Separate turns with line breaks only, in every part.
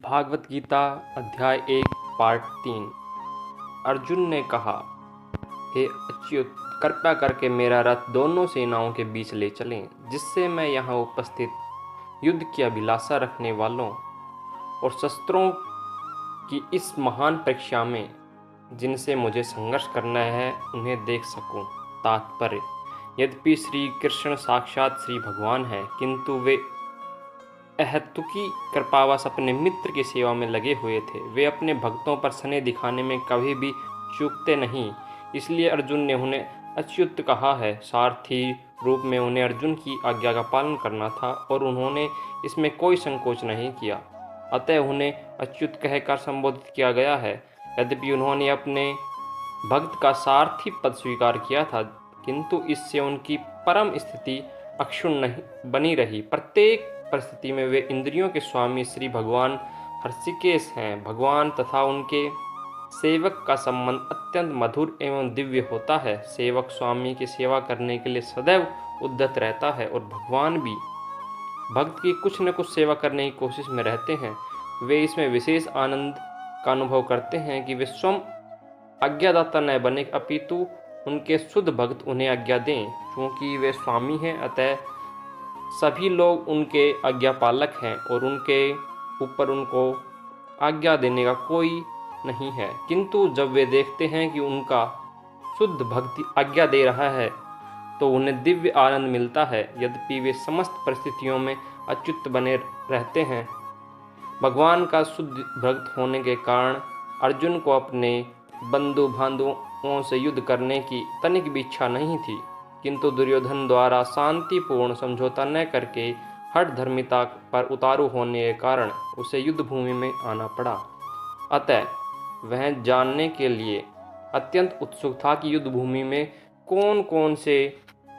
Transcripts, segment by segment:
भागवत गीता अध्याय 1 पार्ट 3। अर्जुन ने कहा, हे अच्युत, कृपया करके मेरा रथ दोनों सेनाओं के बीच ले चलें, जिससे मैं यहाँ उपस्थित युद्ध की अभिलाषा रखने वालों और शस्त्रों की इस महान परीक्षा में जिनसे मुझे संघर्ष करना है उन्हें देख सकूं। तात्पर्य: यद्यपि श्री कृष्ण साक्षात श्री भगवान हैं, किंतु वे अहेतुकी कृपावश अपने मित्र की सेवा में लगे हुए थे। वे अपने भक्तों पर स्नेह दिखाने में कभी भी चूकते नहीं, इसलिए अर्जुन ने उन्हें अच्युत कहा है। सारथी रूप में उन्हें अर्जुन की आज्ञा का पालन करना था और उन्होंने इसमें कोई संकोच नहीं किया, अतः उन्हें अच्युत कहकर संबोधित किया गया है। यद्यपि उन्होंने अपने भक्त का सारथी पद स्वीकार किया था, किंतु इससे उनकी परम स्थिति अक्षुण्ण नहीं बनी रही। प्रत्येक परिस्थिति में वे इंद्रियों के स्वामी श्री भगवान हर्षिकेश हैं। भगवान तथा उनके सेवक का संबंध अत्यंत मधुर एवं दिव्य होता है। सेवक स्वामी की सेवा करने के लिए सदैव उद्यत रहता है और भगवान भी भक्त की कुछ न कुछ सेवा करने की कोशिश में रहते हैं। वे इसमें विशेष आनंद का अनुभव करते हैं कि वे स्वयं आज्ञादाता न बने, अपितु उनके शुद्ध भक्त उन्हें आज्ञा दें। क्योंकि वे स्वामी हैं, अतः सभी लोग उनके आज्ञापालक हैं और उनके ऊपर उनको आज्ञा देने का कोई नहीं है। किंतु जब वे देखते हैं कि उनका शुद्ध भक्ति आज्ञा दे रहा है तो उन्हें दिव्य आनंद मिलता है। यद्यपि वे समस्त परिस्थितियों में अच्युत बने रहते हैं, भगवान का शुद्ध भक्त होने के कारण अर्जुन को अपने बंधु बांधवों से युद्ध करने की तनिक भी इच्छा नहीं थी। किंतु दुर्योधन द्वारा शांतिपूर्ण समझौता न करके हठ धर्मिता पर उतारू होने के कारण उसे युद्ध भूमि में आना पड़ा। अतः वह जानने के लिए अत्यंत उत्सुक था कि युद्ध भूमि में कौन कौन से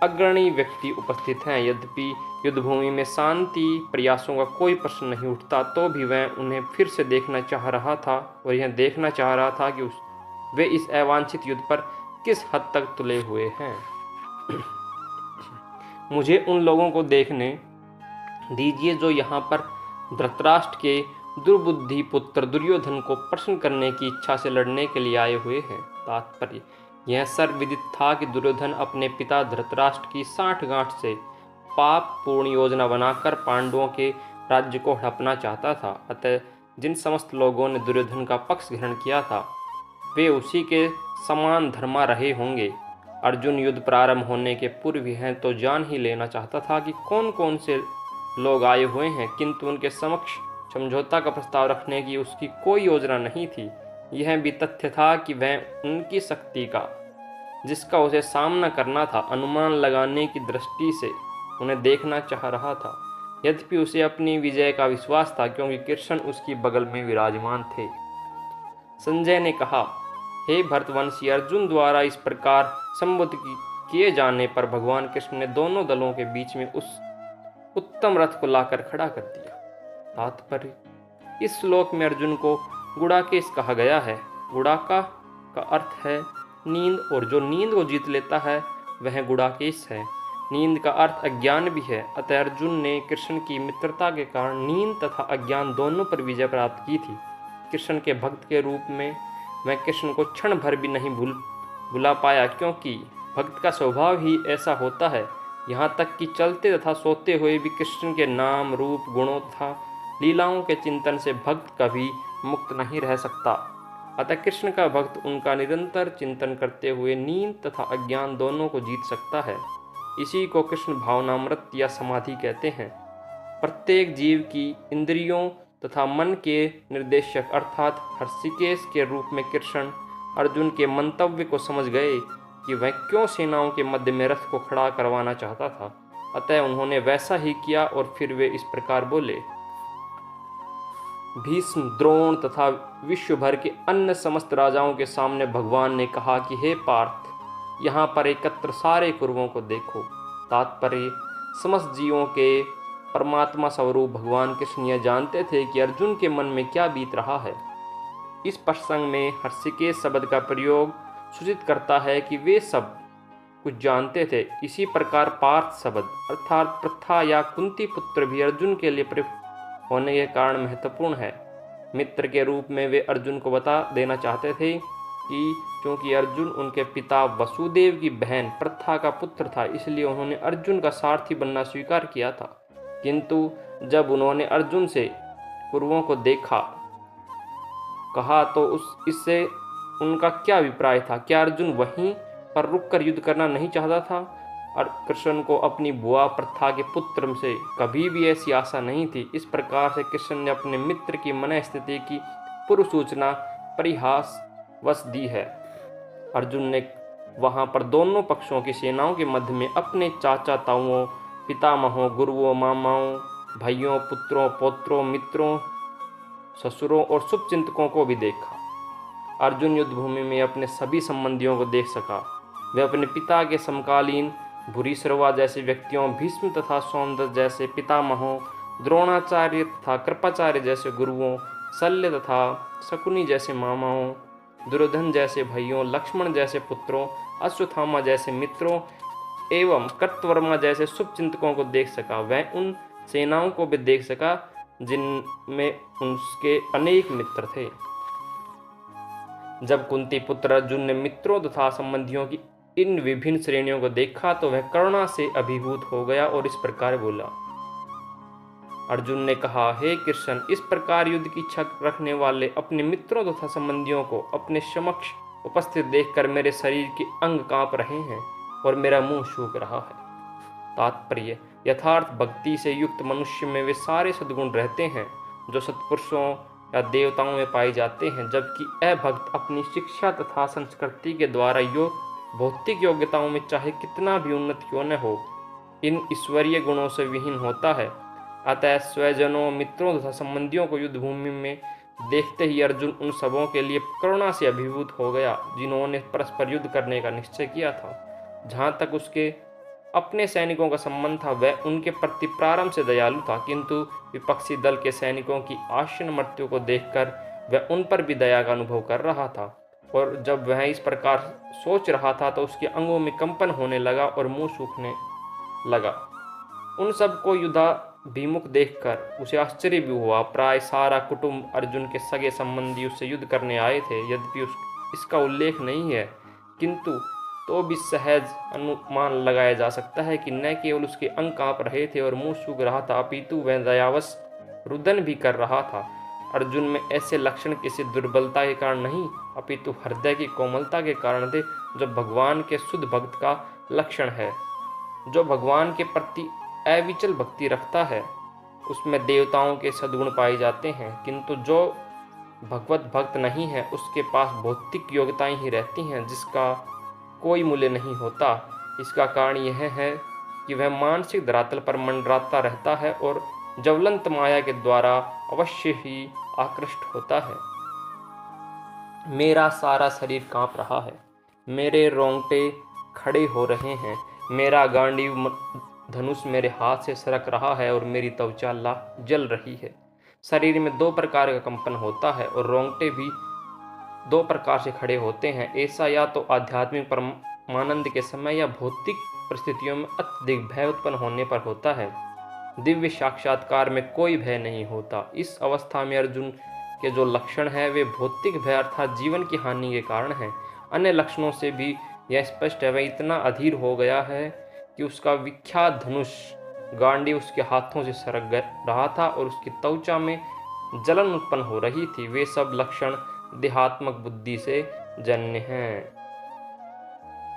अग्रणी व्यक्ति उपस्थित हैं। यद्यपि युद्ध भूमि में शांति प्रयासों का कोई प्रश्न नहीं उठता, तो भी वह उन्हें फिर से देखना चाह रहा था और यह देखना चाह रहा था कि वे इस अवांछित युद्ध पर किस हद तक तुले हुए हैं। मुझे उन लोगों को देखने दीजिए जो यहाँ पर धृतराष्ट्र के दुर्बुद्धि पुत्र दुर्योधन को प्रश्न करने की इच्छा से लड़ने के लिए आए हुए हैं। तात्पर्य: यह सर्वविदित था कि दुर्योधन अपने पिता धृतराष्ट्र की साठगांठ से पाप पूर्ण योजना बनाकर पांडवों के राज्य को हड़पना चाहता था। अतः जिन समस्त लोगों ने दुर्योधन का पक्ष ग्रहण किया था, वे उसी के समान धर्मा रहे होंगे। अर्जुन युद्ध प्रारंभ होने के पूर्व यह तो जान ही लेना चाहता था कि कौन कौन से लोग आए हुए हैं, किंतु उनके समक्ष समझौता का प्रस्ताव रखने की उसकी कोई योजना नहीं थी। यह भी तथ्य था कि वह उनकी शक्ति का, जिसका उसे सामना करना था, अनुमान लगाने की दृष्टि से उन्हें देखना चाह रहा था। यद्यपि उसे अपनी विजय का विश्वास था, क्योंकि कृष्ण उसकी बगल में विराजमान थे। संजय ने कहा, हे भरतवंशी, अर्जुन द्वारा इस प्रकार संबोधित किए जाने पर भगवान कृष्ण ने दोनों दलों के बीच में उस उत्तम रथ को लाकर खड़ा कर दिया। तात्पर्य: इस श्लोक में अर्जुन को गुड़ाकेश कहा गया है। गुड़ाका का अर्थ है नींद, और जो नींद को जीत लेता है वह गुड़ाकेश है। नींद का अर्थ अज्ञान भी है। अतः अर्जुन ने कृष्ण की मित्रता के कारण नींद तथा अज्ञान दोनों पर विजय प्राप्त की थी। कृष्ण के भक्त के रूप में वह कृष्ण को क्षण भर भी नहीं भुला पाया, क्योंकि भक्त का स्वभाव ही ऐसा होता है। यहाँ तक कि चलते तथा सोते हुए भी कृष्ण के नाम, रूप, गुणों तथा लीलाओं के चिंतन से भक्त कभी मुक्त नहीं रह सकता। अतः कृष्ण का भक्त उनका निरंतर चिंतन करते हुए नींद तथा अज्ञान दोनों को जीत सकता है। इसी को कृष्ण भावनामृत या समाधि कहते हैं। प्रत्येक जीव की इंद्रियों तथा मन के निर्देशक अर्थात हर्षिकेश के रूप में कृष्ण अर्जुन के मंतव्य को समझ गए कि वह क्यों सेनाओं के मध्य में रथ को खड़ा करवाना चाहता था। अतः उन्होंने वैसा ही किया और फिर वे इस प्रकार बोले। भीष्म, द्रोण तथा विश्व भर के अन्य समस्त राजाओं के सामने भगवान ने कहा कि हे पार्थ, यहाँ पर एकत्र सारे कुरुओं को देखो। तात्पर्य: समस्त जीवों के परमात्मा स्वरूप भगवान कृष्ण यह जानते थे कि अर्जुन के मन में क्या बीत रहा है। इस प्रसंग में हर्षिकेश शब्द का प्रयोग सूचित करता है कि वे सब कुछ जानते थे। इसी प्रकार पार्थ शब्द अर्थात प्रथा या कुंती पुत्र भी अर्जुन के लिए प्रयुक्त होने के कारण महत्वपूर्ण है। मित्र के रूप में वे अर्जुन को बता देना चाहते थे कि क्योंकि अर्जुन उनके पिता वसुदेव की बहन प्रथा का पुत्र था, इसलिए उन्होंने अर्जुन का सारथी बनना स्वीकार किया था। किंतु जब उन्होंने अर्जुन से कुरुओं को कहा तो इससे उनका क्या अभिप्राय था? क्या अर्जुन वहीं पर रुककर युद्ध करना नहीं चाहता था? और कृष्ण को अपनी बुआ प्रथा के पुत्र से कभी भी ऐसी आशा नहीं थी। इस प्रकार से कृष्ण ने अपने मित्र की मन स्थिति की पूर्व सूचना परिहासवश दी है। अर्जुन ने वहां पर दोनों पक्षों की सेनाओं के मध्य में अपने चाचा ताऊओं, पितामहों, गुरुओं, मामाओं, भाइयों, पुत्रों, पौत्रों, मित्रों, ससुरों और शुभचिंतकों को भी देखा। अर्जुन युद्ध भूमि में अपने सभी संबंधियों को देख सका। वे अपने पिता के समकालीन भूरिश्रवा जैसे व्यक्तियों, भीष्म तथा सौंदर्य जैसे पितामहों, द्रोणाचार्य तथा कृपाचार्य जैसे गुरुओं, शल्य तथा शकुनी जैसे मामाओं, दुर्योधन जैसे भाइयों, लक्ष्मण जैसे पुत्रों, अश्वत्थामा जैसे मित्रों एवं कृतवर्मा जैसे शुभचिंतकों को देख सका। वह उन सेनाओं को भी देख सका जिनमें उसके अनेक मित्र थे। जब कुंती पुत्र अर्जुन ने मित्रों तथा संबंधियों की इन विभिन्न श्रेणियों को देखा तो वह करुणा से अभिभूत हो गया और इस प्रकार बोला। अर्जुन ने कहा, हे कृष्ण, इस प्रकार युद्ध की इच्छा रखने वाले अपने मित्रों तथा संबंधियों को अपने समक्ष उपस्थित देखकर मेरे शरीर के अंग कांप रहे हैं और मेरा मुंह सूख रहा है। तात्पर्य: यथार्थ भक्ति से युक्त मनुष्य में वे सारे सद्गुण रहते हैं जो सत्पुरुषों या देवताओं में पाए जाते हैं, जबकि अभक्त अपनी शिक्षा तथा संस्कृति के द्वारा भौतिक योग्यताओं में चाहे कितना भी उन्नत क्यों न हो, इन ईश्वरीय गुणों से विहीन होता है। अतः स्वजनों, मित्रों तथा संबंधियों को युद्ध भूमि में देखते ही अर्जुन उन सबों के लिए करुणा से अभिभूत हो गया जिन्होंने परस्पर युद्ध करने का निश्चय किया था। जहाँ तक उसके अपने सैनिकों का संबंध था, वह उनके प्रति प्रारंभ से दयालु था, किंतु विपक्षी दल के सैनिकों की आशीन मृत्यु को देखकर वह उन पर भी दया का अनुभव कर रहा था। और जब वह इस प्रकार सोच रहा था तो उसके अंगों में कंपन होने लगा और मुंह सूखने लगा। उन सबको युद्धाभिमुख देखकर उसे आश्चर्य भी हुआ। प्राय सारा कुटुंब, अर्जुन के सगे संबंधी उससे युद्ध करने आए थे। यद्यपि इसका उल्लेख नहीं है, किंतु तो भी सहज अनुमान लगाया जा सकता है कि न केवल उसके अंग कांप रहे थे और मुंह सूख रहा था, अपितु वह दयावश रुदन भी कर रहा था। अर्जुन में ऐसे लक्षण किसी दुर्बलता के कारण नहीं, अपितु हृदय की कोमलता के कारण थे, जो भगवान के शुद्ध भक्त का लक्षण है। जो भगवान के प्रति अविचल भक्ति रखता है उसमें देवताओं के सद्गुण पाए जाते हैं, किंतु जो भगवत भक्त नहीं है उसके पास भौतिक योग्यताएं ही रहती हैं जिसका कोई मूल्य नहीं होता। इसका कारण यह है कि वह मानसिक धरातल पर मंडराता रहता है और ज्वलंत माया के द्वारा अवश्य ही आकृष्ट होता है। मेरा सारा शरीर कांप रहा है, मेरे रोंगटे खड़े हो रहे हैं, मेरा गांडीव धनुष मेरे हाथ से सरक रहा है और मेरी त्वचा जल रही है। शरीर में दो प्रकार का कंपन होता है और रोंगटे भी दो प्रकार से खड़े होते हैं। ऐसा या तो आध्यात्मिक परमानंद के समय या भौतिक परिस्थितियों में अत्यधिक भय उत्पन्न होने पर होता है। दिव्य साक्षात्कार में कोई भय नहीं होता। इस अवस्था में अर्जुन के जो लक्षण है वे भौतिक भय अर्थात जीवन की हानि के कारण हैं। अन्य लक्षणों से भी यह स्पष्ट है, वह इतना अधीर हो गया है कि उसका विख्यात धनुष गांडी उसके हाथों से सरक रहा था और उसकी त्वचा में जलन उत्पन्न हो रही थी। वे सब लक्षण देहात्मक बुद्धि से जन्य हैं।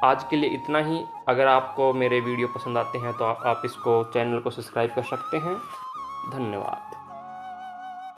आज के लिए इतना ही। अगर आपको मेरे वीडियो पसंद आते हैं तो आप इसको चैनल को सब्सक्राइब कर सकते हैं। धन्यवाद।